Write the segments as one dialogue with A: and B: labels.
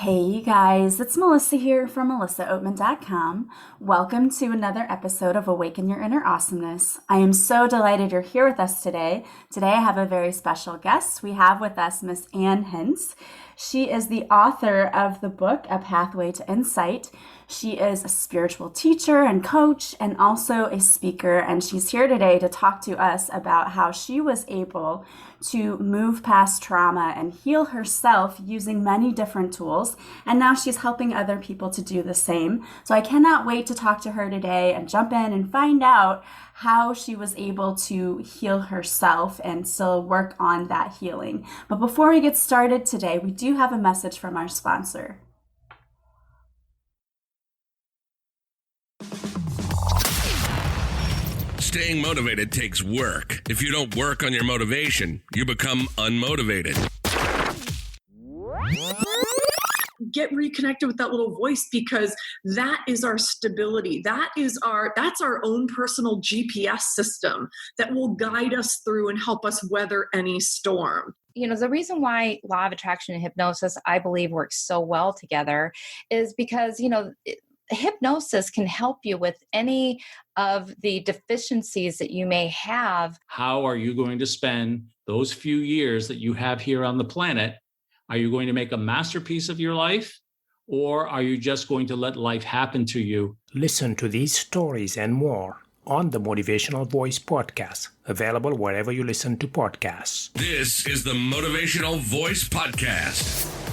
A: Hey, you guys, it's Melissa here from melissaoatman.com. Welcome to another episode of Awaken Your Inner Awesomeness. I am so delighted you're here with us today. Today, I have a very special guest. We have with us Miss Ann Hince. She is the author of the book, A Pathway to Insight. She is a spiritual teacher and coach and also a speaker, and she's here today to talk to us about how she was able to move past trauma and heal herself using many different tools. And now she's helping other people to do the same. So I cannot wait to talk to her today and jump in and find out how she was able to heal herself and still work on that healing. But before we get started today, we do have a message from our sponsor.
B: Staying motivated takes work. If you don't work on your motivation, you become unmotivated.
C: Get reconnected with that little voice, because that is our stability. That's our own personal GPS system that will guide us through and help us weather any storm.
D: The reason why law of attraction and hypnosis, I believe, works so well together is because, hypnosis can help you with any of the deficiencies that you may have.
E: How are you going to spend those few years that you have here on the planet? Are you going to make a masterpiece of your life, or are you just going to let life happen to you?
F: Listen to these stories and more on the Motivational Voice podcast, available wherever you listen to podcasts.
B: This is the Motivational Voice Podcast.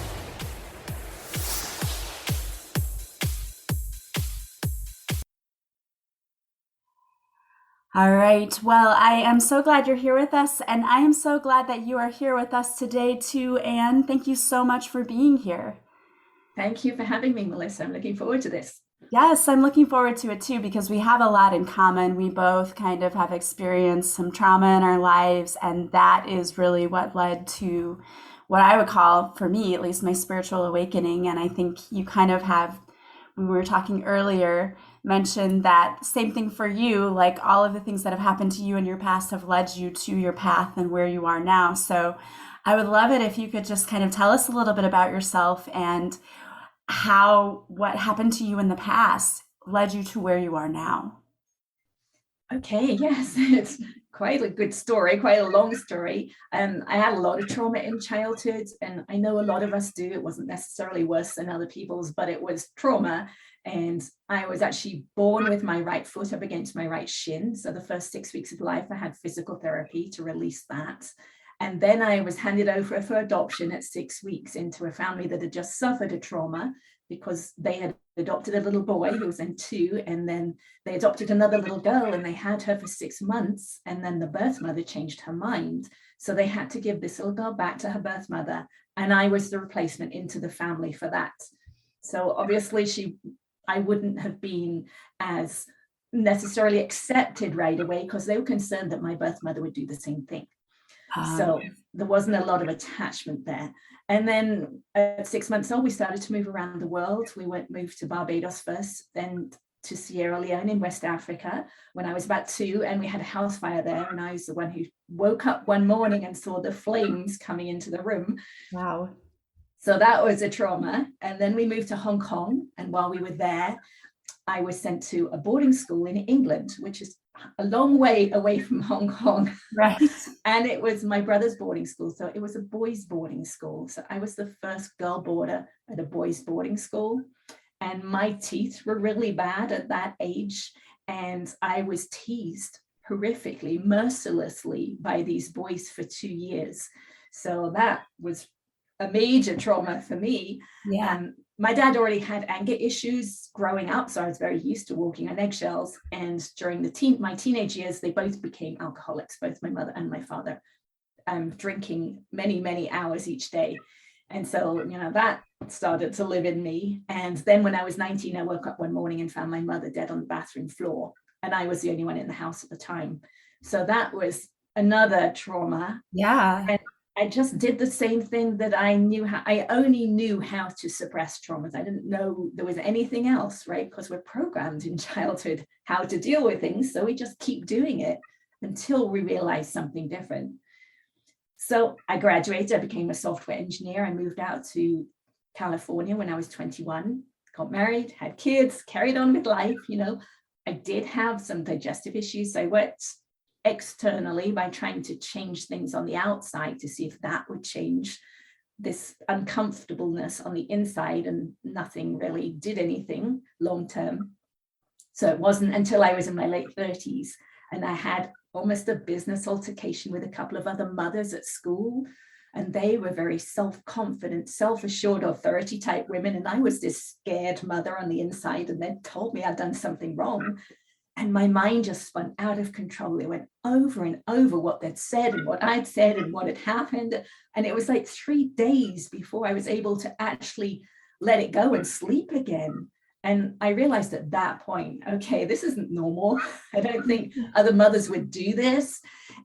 A: All right. Well, I am so glad you're here with us, and I am so glad that you are here with us today too, Anne. Thank you so much for being here.
G: Thank you for having me, Melissa. I'm looking forward to this.
A: Yes, I'm looking forward to it too, because we have a lot in common. We both kind of have experienced some trauma in our lives, and that is really what led to what I would call, for me at least, my spiritual awakening. And I think you kind of have, when we were talking earlier, mentioned that same thing for you, like all of the things that have happened to you in your past have led you to your path and where you are now. So I would love it if you could just kind of tell us a little bit about yourself and how what happened to you in the past led you to where you are now.
G: Okay, yes, it's quite a good story, quite a long story. I had a lot of trauma in childhood, and I know a lot of us do. It wasn't necessarily worse than other people's, but it was trauma. And I was actually born with my right foot up against my right shin. So the first 6 weeks of life, I had physical therapy to release that. And then I was handed over for adoption at 6 weeks into a family that had just suffered a trauma, because they had adopted a little boy who was then 2, and then they adopted another little girl, and they had her for 6 months, and then the birth mother changed her mind. So they had to give this little girl back to her birth mother, and I was the replacement into the family for that. So obviously I wouldn't have been as necessarily accepted right away, because they were concerned that my birth mother would do the same thing. So there wasn't a lot of attachment there. And then at 6 months old, we started to move around the world. We moved to Barbados first, then to Sierra Leone in West Africa when I was about 2, and we had a house fire there. And I was the one who woke up one morning and saw the flames coming into the room.
A: Wow.
G: So that was a trauma. And then we moved to Hong Kong. And while we were there, I was sent to a boarding school in England, which is a long way away from Hong Kong.
A: Right.
G: And it was my brother's boarding school. So it was a boys' boarding school. So I was the first girl boarder at a boys' boarding school. And my teeth were really bad at that age. And I was teased horrifically, mercilessly by these boys for 2 years. So that was a major trauma for me.
A: Yeah.
G: My dad already had anger issues growing up, so I was very used to walking on eggshells. And during my teenage years, they both became alcoholics, both my mother and my father, drinking many, many hours each day. And so, that started to live in me. And then when I was 19, I woke up one morning and found my mother dead on the bathroom floor. And I was the only one in the house at the time. So that was another trauma.
A: Yeah.
G: And I just did the same thing that I only knew how to suppress traumas. I didn't know there was anything else, right? Because we're programmed in childhood how to deal with things. So we just keep doing it until we realize something different. So I graduated, I became a software engineer. I moved out to California when I was 21, got married, had kids, carried on with life. I did have some digestive issues. I worked externally by trying to change things on the outside to see if that would change this uncomfortableness on the inside, and nothing really did anything long term. So it wasn't until I was in my late 30s and I had almost a business altercation with a couple of other mothers at school, and they were very self-confident, self-assured, authority type women, and I was this scared mother on the inside, and they told me I'd done something wrong. And my mind just spun out of control. It went over and over what they'd said and what I'd said and what had happened. And it was like 3 days before I was able to actually let it go and sleep again. And I realized at that point, okay, this isn't normal. I don't think other mothers would do this.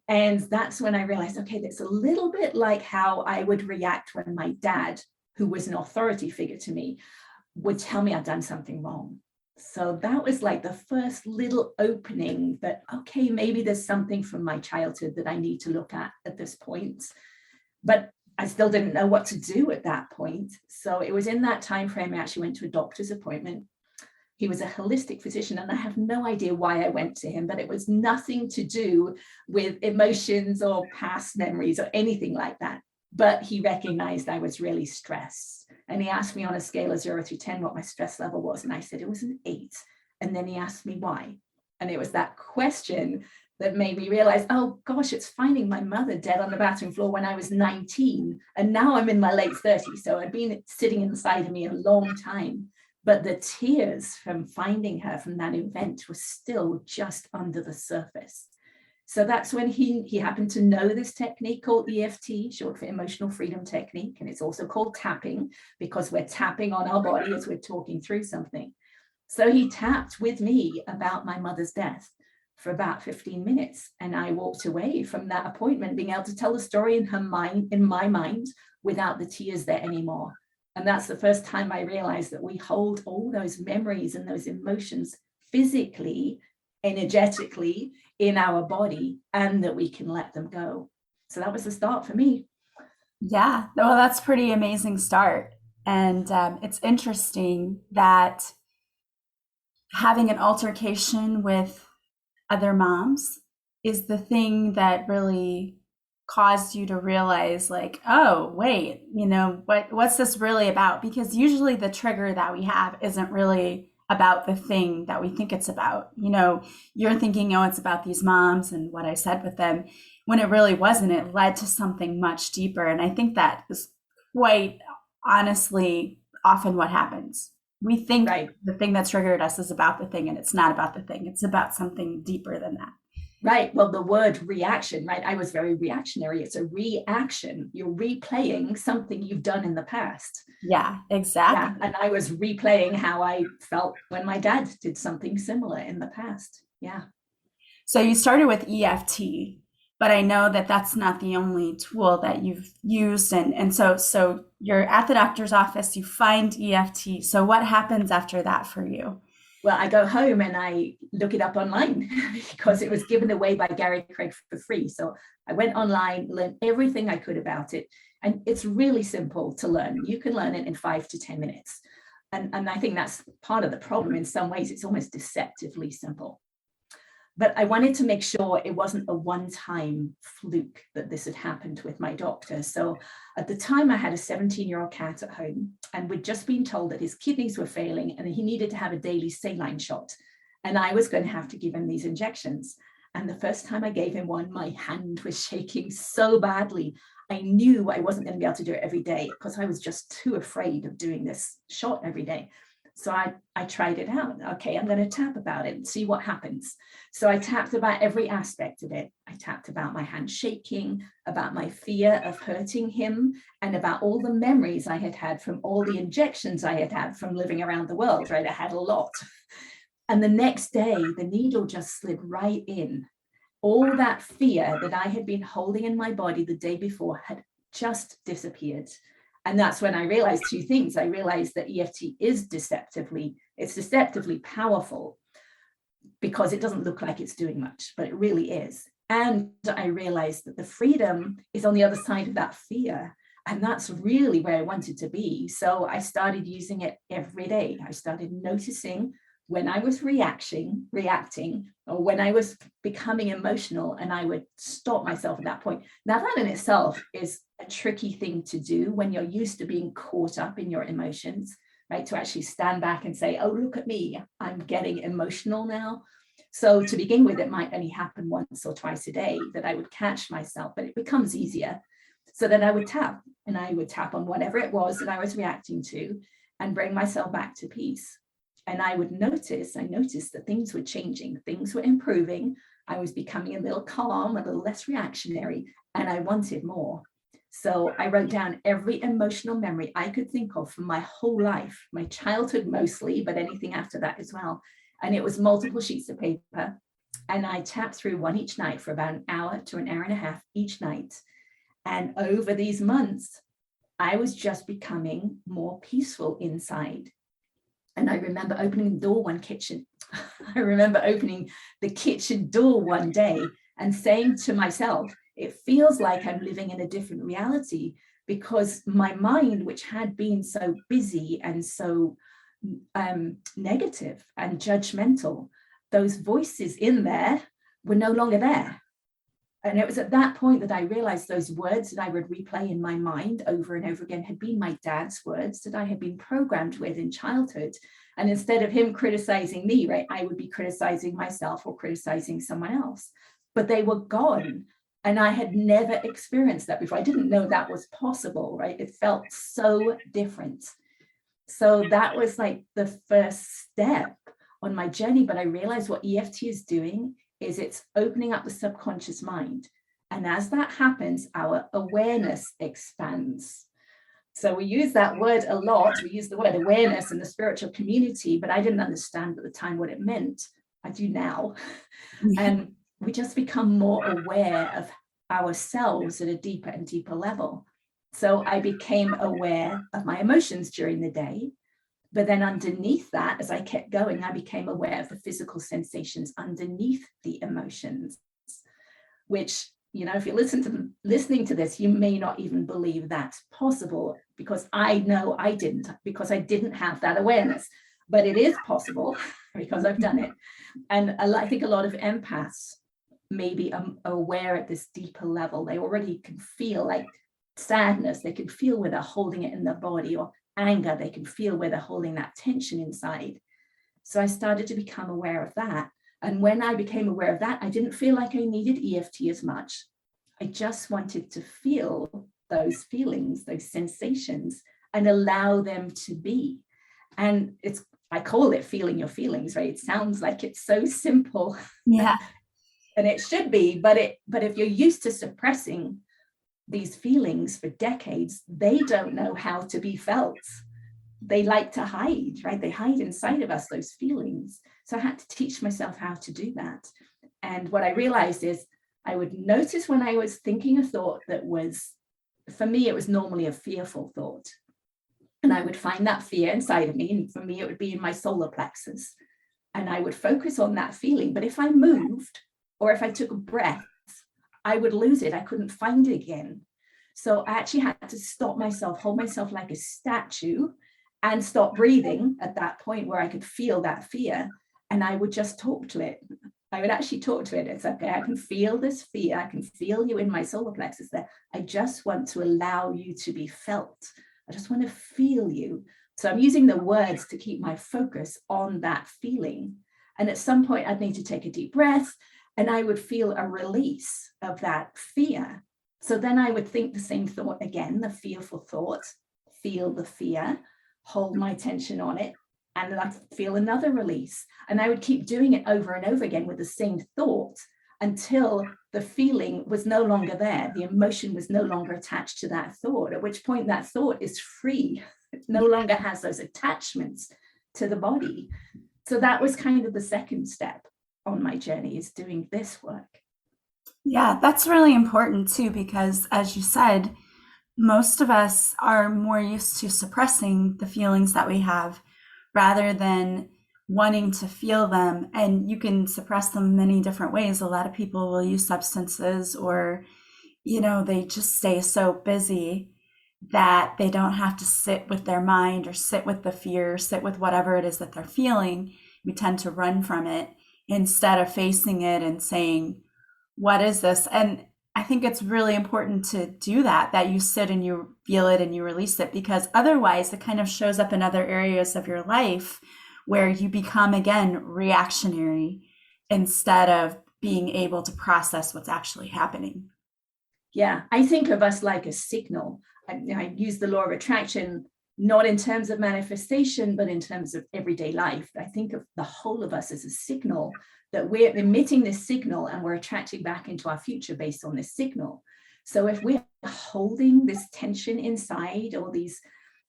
G: And that's when I realized, okay, that's a little bit like how I would react when my dad, who was an authority figure to me, would tell me I'd done something wrong. So that was like the first little opening that, okay, maybe there's something from my childhood that I need to look at this point. But I still didn't know what to do at that point. So it was in that time frame I actually went to a doctor's appointment. He was a holistic physician, and I have no idea why I went to him, but it was nothing to do with emotions or past memories or anything like that. But he recognized I was really stressed. And he asked me on a scale of 0 to 10 what my stress level was. And I said it was an 8. And then he asked me why. And it was that question that made me realize, oh gosh, it's finding my mother dead on the bathroom floor when I was 19. And now I'm in my late 30s. So I'd been sitting inside of me a long time. But the tears from finding her from that event were still just under the surface. So that's when he happened to know this technique called EFT, short for emotional freedom technique. And it's also called tapping, because we're tapping on our body as we're talking through something. So he tapped with me about my mother's death for about 15 minutes. And I walked away from that appointment being able to tell the story in my mind, without the tears there anymore. And that's the first time I realized that we hold all those memories and those emotions physically, energetically in our body, and that we can let them go. So that was the start for me.
A: Yeah, well, that's pretty amazing start. And it's interesting that having an altercation with other moms is the thing that really caused you to realize, like, oh, wait, what's this really about? Because usually the trigger that we have isn't really about the thing that we think it's about. You're thinking, oh, it's about these moms and what I said with them, when it really wasn't. It led to something much deeper. And I think that is quite honestly often what happens. We think the thing that triggered us is about the thing, and it's not about the thing. It's about something deeper than that.
G: Right. Well, the word reaction, right? I was very reactionary. It's a reaction. You're replaying something you've done in the past.
A: Yeah, exactly.
G: Yeah, and I was replaying how I felt when my dad did something similar in the past. Yeah.
A: So you started with EFT, but I know that that's not the only tool that you've used. And so you're at the doctor's office, you find EFT. So what happens after that for you?
G: Well, I go home and I look it up online because it was given away by Gary Craig for free. So I went online, learned everything I could about it. And it's really simple to learn. You can learn it in 5 to 10 minutes. And I think that's part of the problem. In some ways, it's almost deceptively simple. But I wanted to make sure it wasn't a one-time fluke that this had happened with my doctor. So at the time, I had a 17-year-old cat at home, and we'd just been told that his kidneys were failing and he needed to have a daily saline shot. And I was going to have to give him these injections. And the first time I gave him one, my hand was shaking so badly. I knew I wasn't going to be able to do it every day because I was just too afraid of doing this shot every day. So I tried it out. Okay, I'm going to tap about it and see what happens. So I tapped about every aspect of it. I tapped about my hand shaking, about my fear of hurting him, and about all the memories I had had from all the injections I had had from living around the world, right? I had a lot. And the next day, the needle just slid right in. All that fear that I had been holding in my body the day before had just disappeared. And that's when I realized 2 things. I realized that EFT is deceptively powerful because it doesn't look like it's doing much, but it really is. And I realized that the freedom is on the other side of that fear. And that's really where I wanted to be. So I started using it every day. I started noticing when I was reacting, or when I was becoming emotional, and I would stop myself at that point. Now, that in itself is a tricky thing to do when you're used to being caught up in your emotions, right? To actually stand back and say, oh, look at me, I'm getting emotional now. So to begin with, it might only happen once or twice a day that I would catch myself, but it becomes easier. So then I would tap, and I would tap on whatever it was that I was reacting to and bring myself back to peace. And I noticed that things were changing, things were improving. I was becoming a little calm, a little less reactionary, and I wanted more. So I wrote down every emotional memory I could think of from my whole life, my childhood mostly, but anything after that as well. And it was multiple sheets of paper. And I tapped through one each night for about an hour to an hour and a half each night. And over these months, I was just becoming more peaceful inside. And I remember opening the door I remember opening the kitchen door one day and saying to myself, it feels like I'm living in a different reality, because my mind, which had been so busy and so negative and judgmental, those voices in there were no longer there. And it was at that point that I realized those words that I would replay in my mind over and over again had been my dad's words that I had been programmed with in childhood. And instead of him criticizing me, right, I would be criticizing myself or criticizing someone else. But they were gone. And I had never experienced that before. I didn't know that was possible, right? It felt so different. So that was like the first step on my journey. But I realized what EFT is doing is it's opening up the subconscious mind. And as that happens, our awareness expands. So we use that word a lot. We use the word awareness in the spiritual community, but I didn't understand at the time what it meant. I do now. And we just become more aware of ourselves at a deeper and deeper level. So I became aware of my emotions during the day. But then underneath that, as I kept going, I became aware of the physical sensations underneath the emotions, which, you know, if you listening to this, you may not even believe that's possible, because I know I didn't, because I didn't have that awareness. But it is possible because I've done it. And I think a lot of empaths may be aware at this deeper level. They already can feel like sadness. They can feel where they're holding it in their body, or anger. They can feel where they're holding that tension inside. So I started to become aware of that. And when I became aware of that, I didn't feel like I needed EFT as much. I just wanted to feel those feelings, those sensations, and allow them to be. And I call it feeling your feelings, right? It sounds like it's so simple.
A: Yeah.
G: And it should be, but if you're used to suppressing these feelings for decades, they don't know how to be felt. They like to hide, right? They hide inside of us, those feelings. So I had to teach myself how to do that. And what I realized is I would notice when I was thinking a thought that was, for me, it was normally a fearful thought. And I would find that fear inside of me. And for me, it would be in my solar plexus. And I would focus on that feeling. But if I moved, or if I took a breath, I would lose it. I couldn't find it again. So I actually had to stop myself, hold myself like a statue, and stop breathing at that point where I could feel that fear. And I would just talk to it. I would actually talk to it. It's okay, I can feel this fear. I can feel you in my solar plexus there. I just want to allow you to be felt. I just want to feel you. So I'm using the words to keep my focus on that feeling. And at some point, I'd need to take a deep breath, and I would feel a release of that fear. So then I would think the same thought again, the fearful thought, feel the fear, hold my attention on it, and then I'd feel another release. And I would keep doing it over and over again with the same thought until the feeling was no longer there. The emotion was no longer attached to that thought, at which point that thought is free. It no longer has those attachments to the body. So that was kind of the second step on my journey, is doing this work.
A: Yeah, that's really important too, because as you said, most of us are more used to suppressing the feelings that we have rather than wanting to feel them. And you can suppress them many different ways. A lot of people will use substances, or, they just stay so busy. that they don't have to sit with their mind or sit with the fear, sit with whatever it is that they're feeling. We tend to run from it instead of facing it and saying, what is this? And I think it's really important to do that you sit and you feel it and you release it, because otherwise it kind of shows up in other areas of your life where you become, again, reactionary instead of being able to process what's actually happening.
G: Yeah, I think of us like a signal. I use the law of attraction, not in terms of manifestation, but in terms of everyday life. I think of the whole of us as a signal, that we're emitting this signal and we're attracting back into our future based on this signal. So if we're holding this tension inside, or these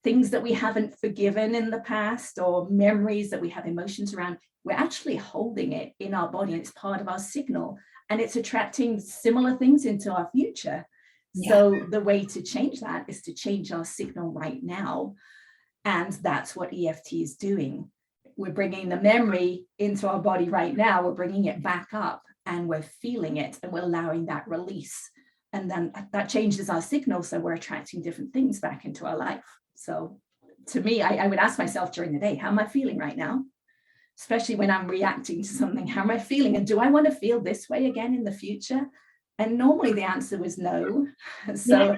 G: things that we haven't forgiven in the past, or memories that we have emotions around, we're actually holding it in our body, and it's part of our signal, and it's attracting similar things into our future.
A: Yeah.
G: So the way to change that is to change our signal right now. And that's what EFT is doing. We're bringing the memory into our body right now. We're bringing it back up and we're feeling it, and we're allowing that release. And then that changes our signal. So we're attracting different things back into our life. So to me, I would ask myself during the day, how am I feeling right now? Especially when I'm reacting to something, how am I feeling? And do I want to feel this way again in the future? And normally the answer was no. So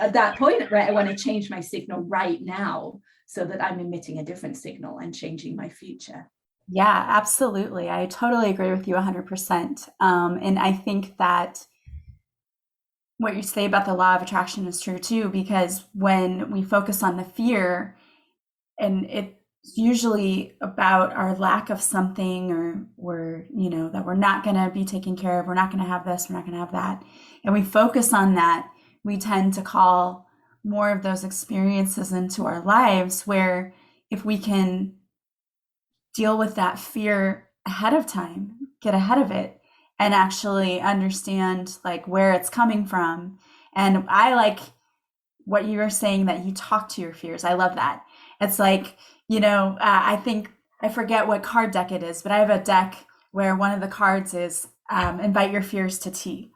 G: at that point, right, I want to change my signal right now so that I'm emitting a different signal and changing my future.
A: Yeah, absolutely. I totally agree with you 100%. And I think that what you say about the law of attraction is true too, because when we focus on the fear, and it's usually about our lack of something, or that we're not going to be taken care of, we're not going to have this, we're not going to have that, and we focus on that, we tend to call more of those experiences into our lives, where if we can deal with that fear ahead of time, get ahead of it, and actually understand like where it's coming from. And I like what you were saying, that you talk to your fears. I love that. It's like, I think, I forget what card deck it is, but I have a deck where one of the cards is invite your fears to tea.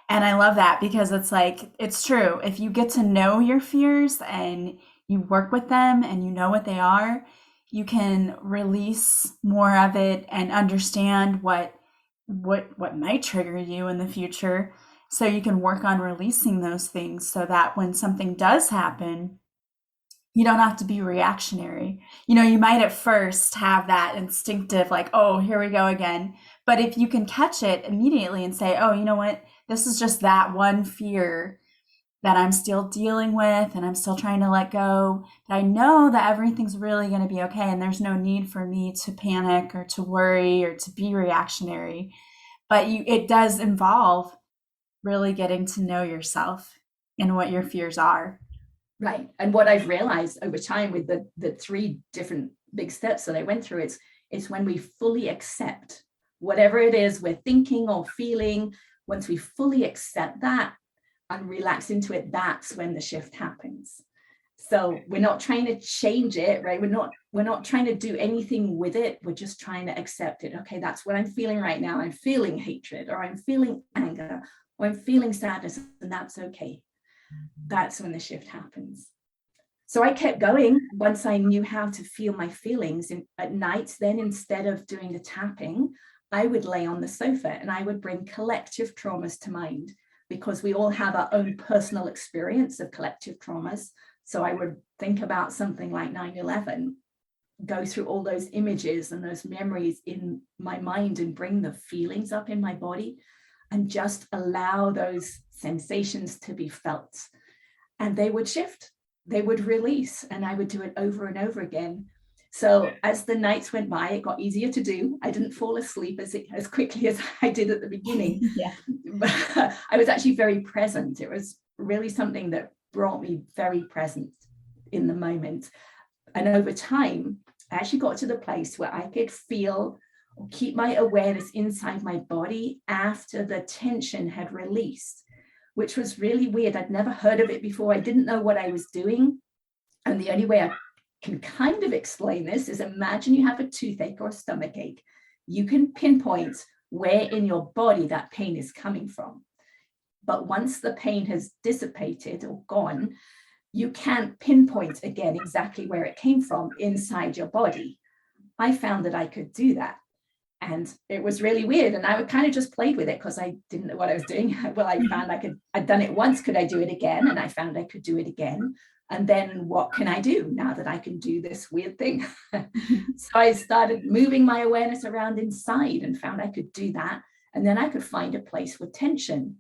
A: And I love that, because it's like, it's true. If you get to know your fears and you work with them and you know what they are, you can release more of it and understand what might trigger you in the future. So you can work on releasing those things, so that when something does happen, you don't have to be reactionary. You might at first have that instinctive, like, oh, here we go again. But if you can catch it immediately and say, oh, you know what, this is just that one fear that I'm still dealing with and I'm still trying to let go, but I know that everything's really going to be okay. And there's no need for me to panic or to worry or to be reactionary. But it does involve really getting to know yourself and what your fears are.
G: Right. And what I've realized over time with the 3 different big steps that I went through, it's when we fully accept whatever it is we're thinking or feeling. Once we fully accept that and relax into it, that's when the shift happens. So we're not trying to change it, right? We're not trying to do anything with it. We're just trying to accept it. Okay, that's what I'm feeling right now. I'm feeling hatred, or I'm feeling anger, or I'm feeling sadness, and that's okay. That's when the shift happens. So I kept going once I knew how to feel my feelings. At night, then, instead of doing the tapping, I would lay on the sofa and I would bring collective traumas to mind, because we all have our own personal experience of collective traumas. So I would think about something like 9/11, go through all those images and those memories in my mind and bring the feelings up in my body, and just allow those sensations to be felt. And they would shift, they would release, and I would do it over and over again. So as the nights went by, it got easier to do. I didn't fall asleep as quickly as I did at the beginning.
A: Yeah.
G: But I was actually very present. It was really something that brought me very present in the moment. And over time, I actually got to the place where I could feel or keep my awareness inside my body after the tension had released, which was really weird. I'd never heard of it before. I didn't know what I was doing. And the only way I can kind of explain this is, imagine you have a toothache or a stomach ache. You can pinpoint where in your body that pain is coming from. But once the pain has dissipated or gone, you can't pinpoint again exactly where it came from inside your body. I found that I could do that. And it was really weird. And I kind of just played with it because I didn't know what I was doing. Well, I found I'd done it once. Could I do it again? And I found I could do it again. And then what can I do now that I can do this weird thing? So I started moving my awareness around inside and found I could do that. And then I could find a place with tension.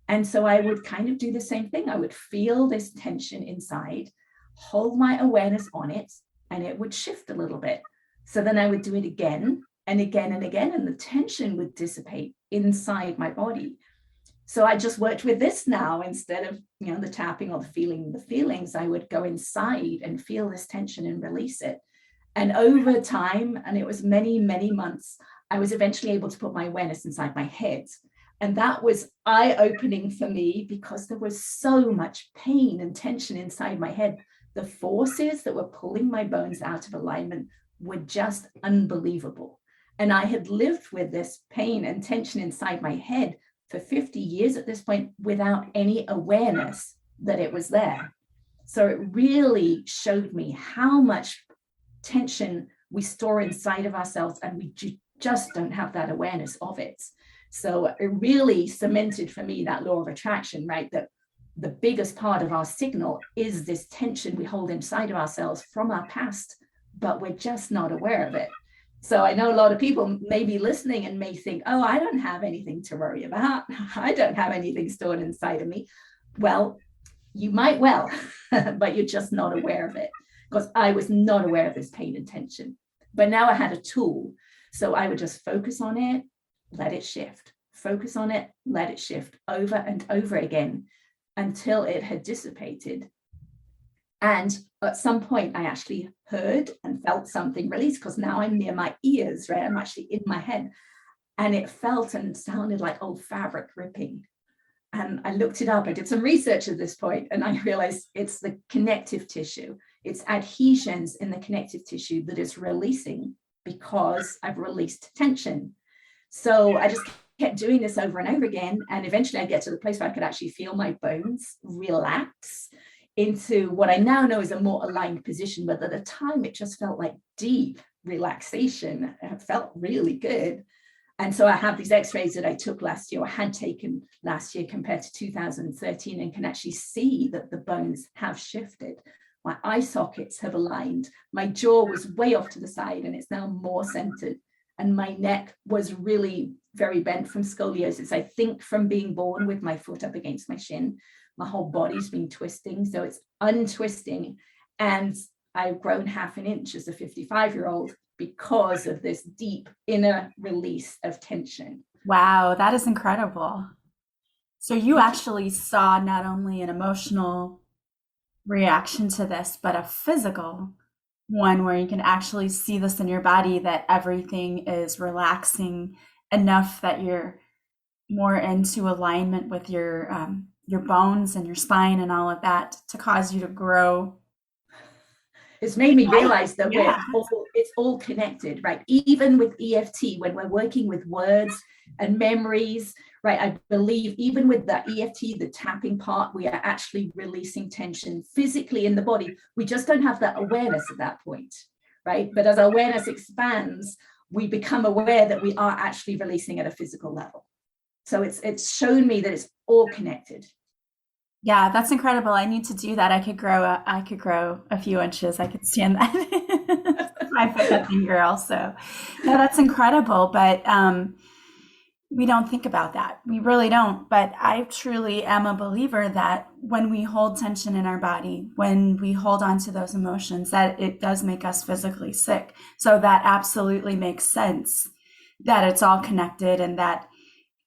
G: And so I would kind of do the same thing. I would feel this tension inside, hold my awareness on it, and it would shift a little bit. So then I would do it again and again and again, and the tension would dissipate inside my body. So I just worked with this now. Instead of, the tapping or the feelings, I would go inside and feel this tension and release it. And over time, and it was many, many months, I was eventually able to put my awareness inside my head. And that was eye-opening for me because there was so much pain and tension inside my head. The forces that were pulling my bones out of alignment were just unbelievable. And I had lived with this pain and tension inside my head for 50 years at this point without any awareness that it was there. So it really showed me how much tension we store inside of ourselves, and we just don't have that awareness of it. So it really cemented for me that law of attraction, right? That the biggest part of our signal is this tension we hold inside of ourselves from our past, but we're just not aware of it. So I know a lot of people may be listening and may think, oh, I don't have anything to worry about. I don't have anything stored inside of me. Well, you might well, but you're just not aware of it, because I was not aware of this pain and tension. But now I had a tool. So I would just focus on it, let it shift, focus on it, let it shift over and over again until it had dissipated. And at some point, I actually heard and felt something release, because now I'm near my ears, right? I'm actually in my head. And it felt and sounded like old fabric ripping. And I looked it up. I did some research at this point, and I realized it's the connective tissue. It's adhesions in the connective tissue that is releasing because I've released tension. So I just kept doing this over and over again. And eventually I get to the place where I could actually feel my bones relax into what I now know is a more aligned position. But at the time, it just felt like deep relaxation. It felt really good. And so I have these x-rays that I took last year, or had taken last year compared to 2013, and can actually see that the bones have shifted. My eye sockets have aligned. My jaw was way off to the side and it's now more centered. And my neck was really very bent from scoliosis. I think from being born with my foot up against my shin. My whole body's been twisting, so it's untwisting. And I've grown half an inch as a 55-year-old because of this deep inner release of tension.
A: Wow, that is incredible. So you actually saw not only an emotional reaction to this, but a physical one where you can actually see this in your body, that everything is relaxing enough that you're more into alignment with your bones and your spine and all of that to cause you to grow.
G: It's made me realize that it's all connected, right? Even with EFT, when we're working with words and memories, right? I believe even with the EFT, the tapping part, we are actually releasing tension physically in the body. We just don't have that awareness at that point, right? But as our awareness expands, we become aware that we are actually releasing at a physical level. So it's shown me that it's all connected.
A: Yeah, that's incredible. I need to do that. I could grow a few inches. I could stand that. 5'15" girl. So no, that's incredible. But we don't think about that. We really don't. But I truly am a believer that when we hold tension in our body, when we hold on to those emotions, that it does make us physically sick. So that absolutely makes sense, that it's all connected, and that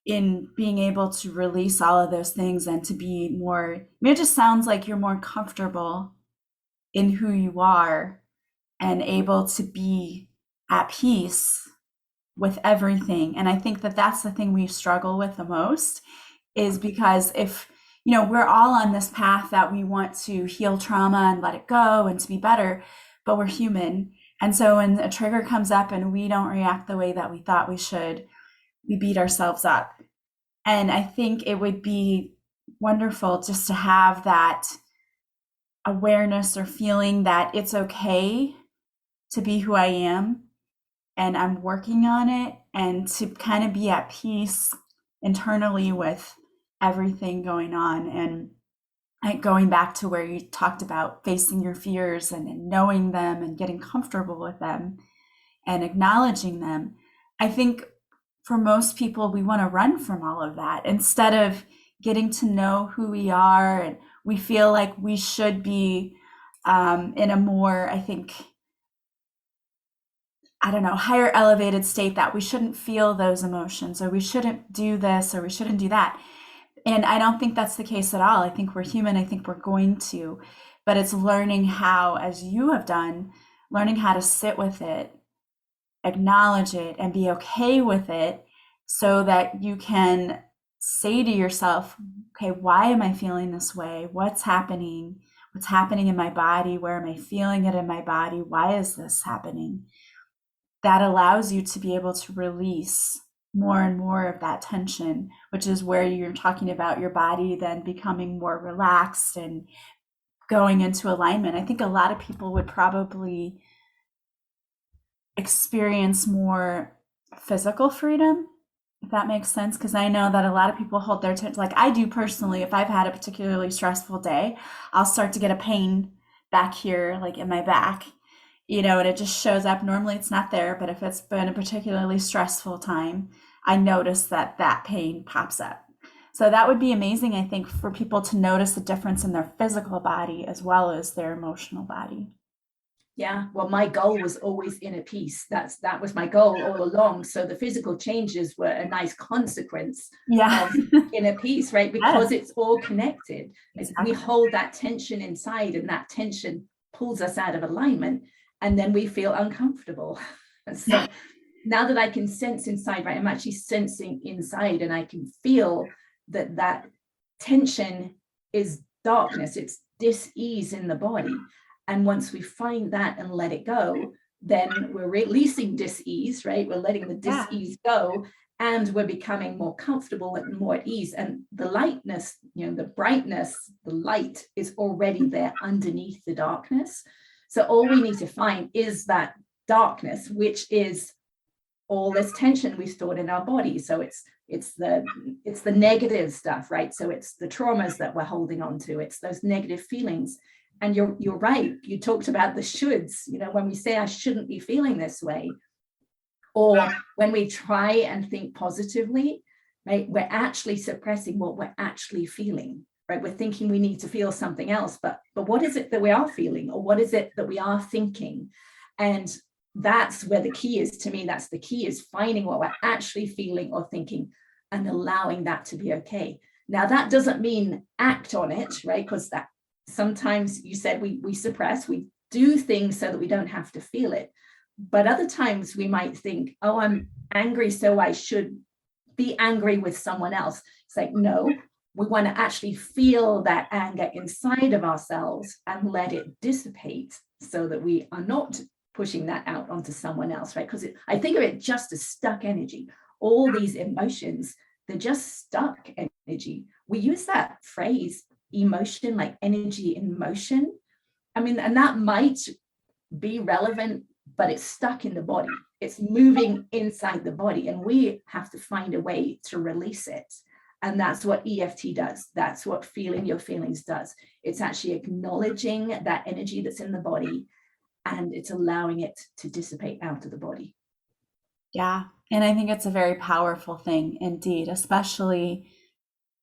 A: in being able to release all of those things and to be more, it just sounds like you're more comfortable in who you are and able to be at peace with everything. And I think that that's the thing we struggle with the most, is because if, we're all on this path that we want to heal trauma and let it go and to be better, but we're human. And so when a trigger comes up and we don't react the way that we thought we should, we beat ourselves up. And I think it would be wonderful just to have that awareness or feeling that it's okay to be who I am, and I'm working on it, and to kind of be at peace internally with everything going on. And going back to where you talked about facing your fears and knowing them and getting comfortable with them and acknowledging them. I think for most people, we want to run from all of that instead of getting to know who we are. And we feel like we should be in a more, I think, I don't know, higher elevated state, that we shouldn't feel those emotions, or we shouldn't do this, or we shouldn't do that. And I don't think that's the case at all. I think we're human. I think we're going to, but it's learning how, as you have done, learning how to sit with it, acknowledge it, and be okay with it, so that you can say to yourself, okay, why am I feeling this way? What's happening? What's happening in my body? Where am I feeling it in my body? Why is this happening? That allows you to be able to release more and more of that tension, which is where you're talking about your body then becoming more relaxed and going into alignment. I think a lot of people would probably experience more physical freedom, if that makes sense. Because I know that a lot of people hold their tension, like I do personally. If I've had a particularly stressful day, I'll start to get a pain back here, like in my back, and it just shows up. Normally it's not there, but if it's been a particularly stressful time, I notice that pain pops up. So that would be amazing, I think, for people to notice the difference in their physical body as well as their emotional body.
G: Yeah, well, my goal was always inner peace. That was my goal all along. So the physical changes were a nice consequence of inner peace, right? Because it's all connected. Exactly. We hold that tension inside, and that tension pulls us out of alignment, and then we feel uncomfortable. So now that I can sense inside, right, I'm actually sensing inside, and I can feel that tension is darkness. It's dis-ease in the body. And once we find that and let it go, then we're releasing dis-ease, right? We're letting the dis-ease go, and we're becoming more comfortable and more at ease. And the lightness, the brightness, the light is already there underneath the darkness. So all we need to find is that darkness, which is all this tension we stored in our body. So it's the negative stuff, right? So it's the traumas that we're holding on to. It's those negative feelings. And you're right. You talked about the shoulds, when we say I shouldn't be feeling this way, or when we try and think positively, right, we're actually suppressing what we're actually feeling, right? We're thinking we need to feel something else, but what is it that we are feeling, or what is it that we are thinking? And that's where the key is. To me, that's the key, is finding what we're actually feeling or thinking and allowing that to be okay. Now, that doesn't mean act on it, right? Because that sometimes, you said, we suppress, we do things so that we don't have to feel it. But other times we might think, oh, I'm angry, so I should be angry with someone else. It's like, no, we want to actually feel that anger inside of ourselves and let it dissipate, so that we are not pushing that out onto someone else, right? Because I think of it just as stuck energy. All these emotions, they're just stuck energy. We use that phrase, emotion, like energy in motion. I mean, and that might be relevant, but it's stuck in the body. It's moving inside the body, and we have to find a way to release it. And that's what EFT does. That's what feeling your feelings does. It's actually acknowledging that energy that's in the body, and it's allowing it to dissipate out of the body.
A: Yeah. And I think it's a very powerful thing indeed, especially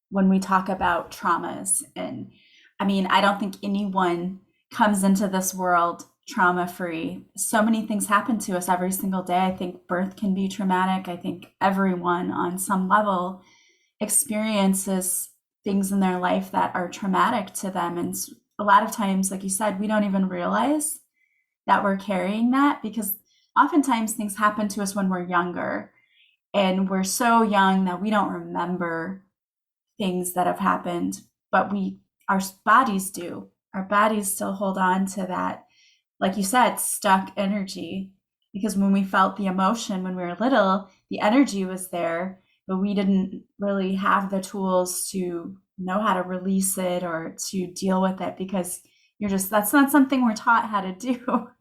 A: when we talk about traumas. And I mean, I don't think anyone comes into this world trauma-free. So many things happen to us every single day. I think birth can be traumatic. I think everyone on some level experiences things in their life that are traumatic to them. And a lot of times, like you said, we don't even realize that we're carrying that, because oftentimes things happen to us when we're younger, and we're so young that we don't remember things that have happened, but our bodies do. Our bodies still hold on to that, like you said, stuck energy, because when we felt the emotion when we were little, the energy was there, but we didn't really have the tools to know how to release it or to deal with it, because That's not something we're taught how to do. Or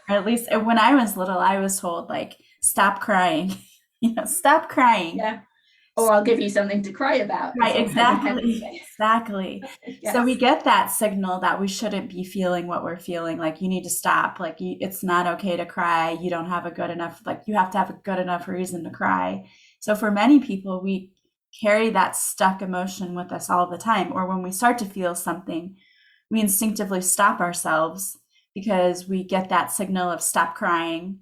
A: at least when I was little, I was told, like, stop crying. Stop crying.
G: Yeah. Or I'll give you something to cry about.
A: Right, exactly. Exactly.
G: Yes.
A: So we get that signal that we shouldn't be feeling what we're feeling. Like, you need to stop. Like, it's not okay to cry. You don't have a good enough, like, you have to have a good enough reason to cry. So for many people, we carry that stuck emotion with us all the time. Or when we start to feel something, we instinctively stop ourselves because we get that signal of stop crying,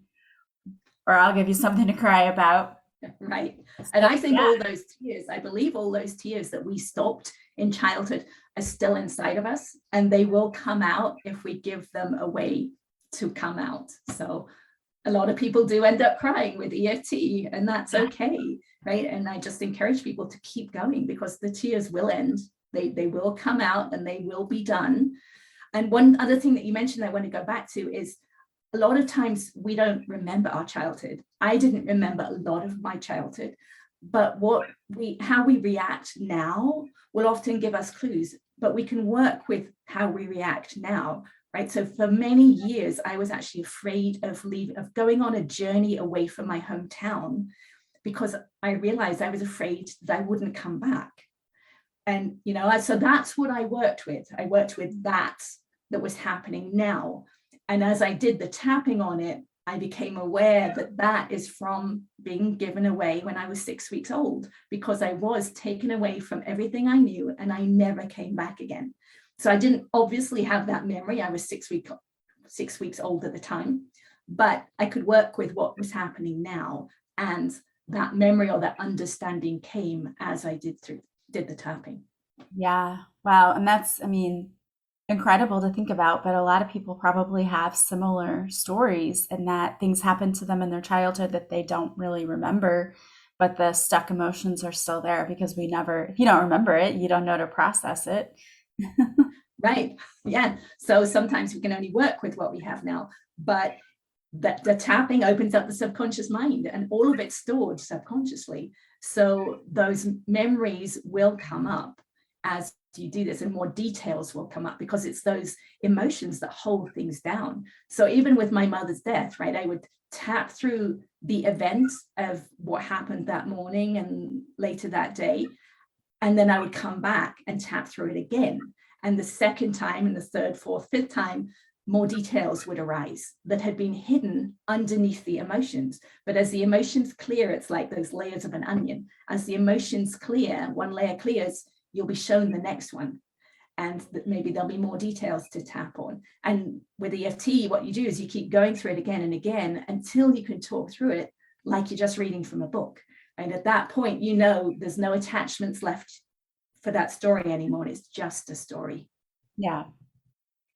A: or I'll give you something to cry about.
G: Right. And I think all those tears, I believe all those tears that we stopped in childhood are still inside of us, and they will come out if we give them a way to come out. So a lot of people do end up crying with EFT, and that's okay. Right. And I just encourage people to keep going, because the tears will end. They will come out and they will be done. And one other thing that you mentioned I want to go back to is, a lot of times we don't remember our childhood. I didn't remember a lot of my childhood, but how we react now will often give us clues, but we can work with how we react now, right? So for many years, I was actually afraid of going on a journey away from my hometown, because I realized I was afraid that I wouldn't come back. And, so that's what I worked with. I worked with that was happening now. And as I did the tapping on it, I became aware that that is from being given away when I was 6 weeks old, because I was taken away from everything I knew and I never came back again. So I didn't obviously have that memory. I was 6 weeks old at the time, but I could work with what was happening now. And that memory or that understanding came as I did the tapping.
A: Yeah. Wow. And that's, incredible to think about, but a lot of people probably have similar stories, and that things happen to them in their childhood that they don't really remember, but the stuck emotions are still there because if you don't remember it, you don't know to process it.
G: Right. Yeah. So sometimes we can only work with what we have now, but the tapping opens up the subconscious mind, and all of it's stored subconsciously. So those memories will come up as you do this, and more details will come up, because it's those emotions that hold things down. So even with my mother's death, right, I would tap through the events of what happened that morning and later that day, and then I would come back and tap through it again. And the second time and the third, fourth, fifth time, more details would arise that had been hidden underneath the emotions. But as the emotions clear, it's like those layers of an onion. As the emotions clear, one layer clears, you'll be shown the next one, and maybe there'll be more details to tap on. And with EFT, what you do is you keep going through it again and again until you can talk through it like you're just reading from a book. And at that point, there's no attachments left for that story anymore. It's just a story.
A: Yeah,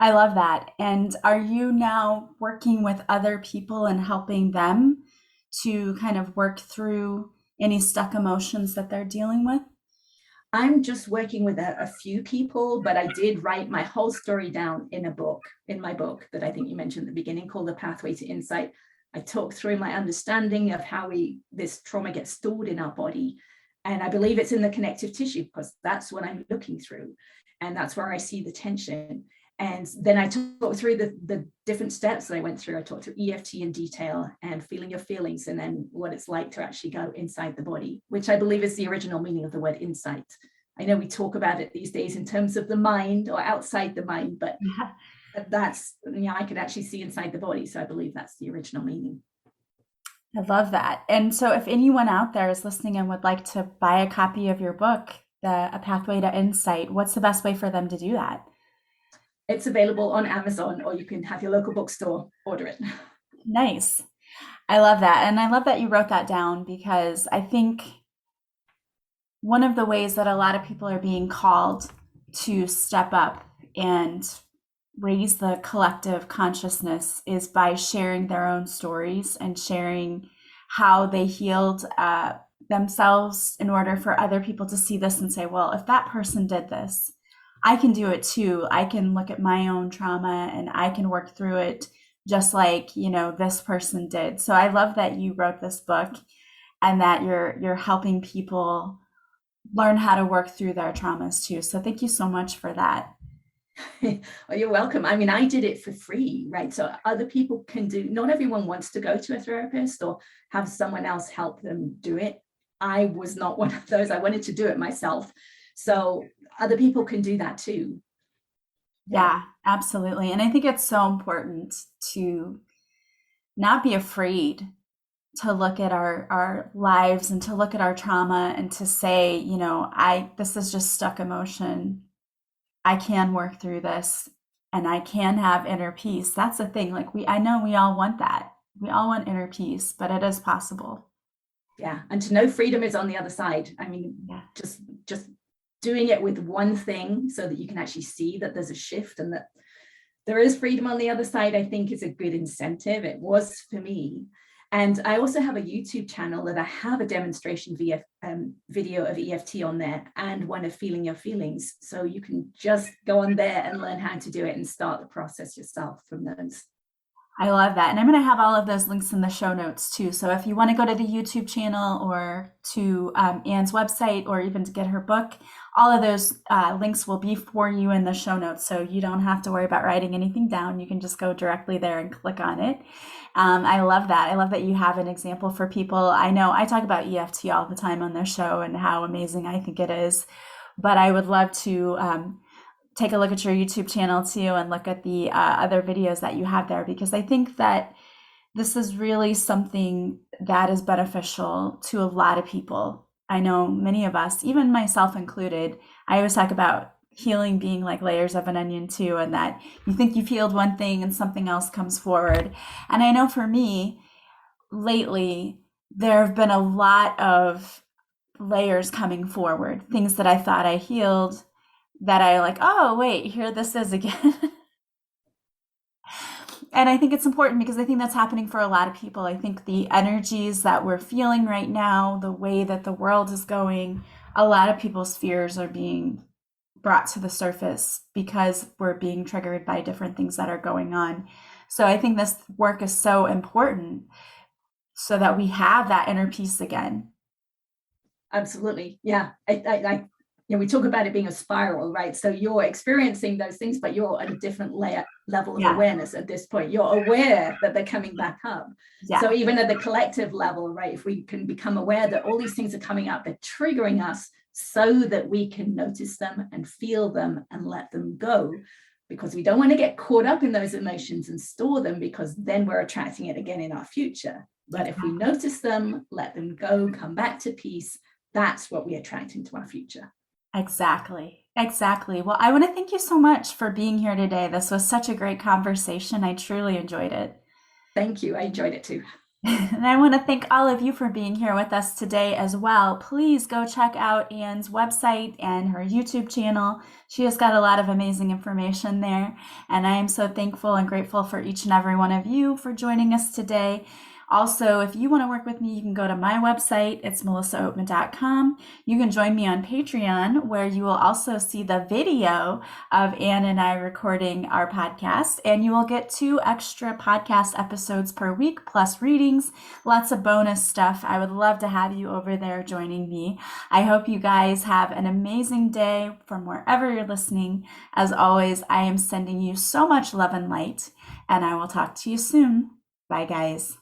A: I love that. And are you now working with other people and helping them to kind of work through any stuck emotions that they're dealing with?
G: I'm just working with a few people, but I did write my whole story down in my book that I think you mentioned at the beginning, called The Pathway to Insight. I talk through my understanding of how this trauma gets stored in our body. And I believe it's in the connective tissue, because that's what I'm looking through. And that's where I see the tension. And then I talk through the different steps that I went through. I talked through EFT in detail, and feeling your feelings, and then what it's like to actually go inside the body, which I believe is the original meaning of the word insight. I know we talk about it these days in terms of the mind or outside the mind, but that's, I could actually see inside the body. So I believe that's the original meaning.
A: I love that. And so if anyone out there is listening and would like to buy a copy of your book, A Pathway to Insight, what's the best way for them to do that?
G: It's available on Amazon, or you can have your local bookstore order it.
A: Nice. I love that. And I love that you wrote that down, because I think one of the ways that a lot of people are being called to step up and raise the collective consciousness is by sharing their own stories and sharing how they healed themselves, in order for other people to see this and say, well, if that person did this, I can do it too. I can look at my own trauma and I can work through it just like, this person did. So I love that you wrote this book and that you're helping people learn how to work through their traumas too. So thank you so much for that.
G: Well, you're welcome. I mean, I did it for free, right? So other people can do, not everyone wants to go to a therapist or have someone else help them do it. I was not one of those. I wanted to do it myself. So other people can do that too.
A: Yeah, absolutely. And I think it's so important to not be afraid to look at our lives and to look at our trauma and to say, this is just stuck emotion. I can work through this and I can have inner peace. That's the thing. Like I know we all want that. We all want inner peace, but it is possible.
G: Yeah. And to know freedom is on the other side. I mean, just doing it with one thing so that you can actually see that there's a shift and that there is freedom on the other side, I think is a good incentive. It was for me. And I also have a YouTube channel that I have a demonstration video of EFT on there and one of feeling your feelings. So you can just go on there and learn how to do it and start the process yourself from those.
A: I love that. And I'm going to have all of those links in the show notes too. So if you want to go to the YouTube channel or to Anne's website or even to get her book, all of those links will be for you in the show notes. So you don't have to worry about writing anything down. You can just go directly there and click on it. I love that. I love that you have an example for people. I know I talk about EFT all the time on the show and how amazing I think it is. But I would love to take a look at your YouTube channel too and look at the other videos that you have there, because I think that this is really something that is beneficial to a lot of people. I know many of us, even myself included, I always talk about healing being like layers of an onion too, and that you think you've healed one thing and something else comes forward. And I know for me, lately, there have been a lot of layers coming forward, things that I thought I healed that I like, oh, wait, here this is again. And I think it's important because I think that's happening for a lot of people. I think the energies that we're feeling right now, the way that the world is going, a lot of people's fears are being brought to the surface because we're being triggered by different things that are going on. So I think this work is so important so that we have that inner peace again.
G: Absolutely. Yeah. I we talk about it being a spiral, right? So you're experiencing those things, but you're at a different level of awareness at this point. You're aware that they're coming back up. Yeah. So even at the collective level, right, if we can become aware that all these things are coming up, they're triggering us so that we can notice them and feel them and let them go, because we don't want to get caught up in those emotions and store them, because then we're attracting it again in our future. But if we notice them, let them go, come back to peace, that's what we attract into our future.
A: Exactly. Well, I want to thank you so much for being here today. This was such a great conversation. I truly enjoyed it.
G: Thank you. I enjoyed it too.
A: And I want to thank all of you for being here with us today as well. Please go check out Anne's website and her YouTube channel. She has got a lot of amazing information there. And I am so thankful and grateful for each and every one of you for joining us today. Also, if you want to work with me, you can go to my website. It's melissaoatman.com. You can join me on Patreon, where you will also see the video of Anne and I recording our podcast. And you will get 2 extra podcast episodes per week, plus readings, lots of bonus stuff. I would love to have you over there joining me. I hope you guys have an amazing day from wherever you're listening. As always, I am sending you so much love and light, and I will talk to you soon. Bye, guys.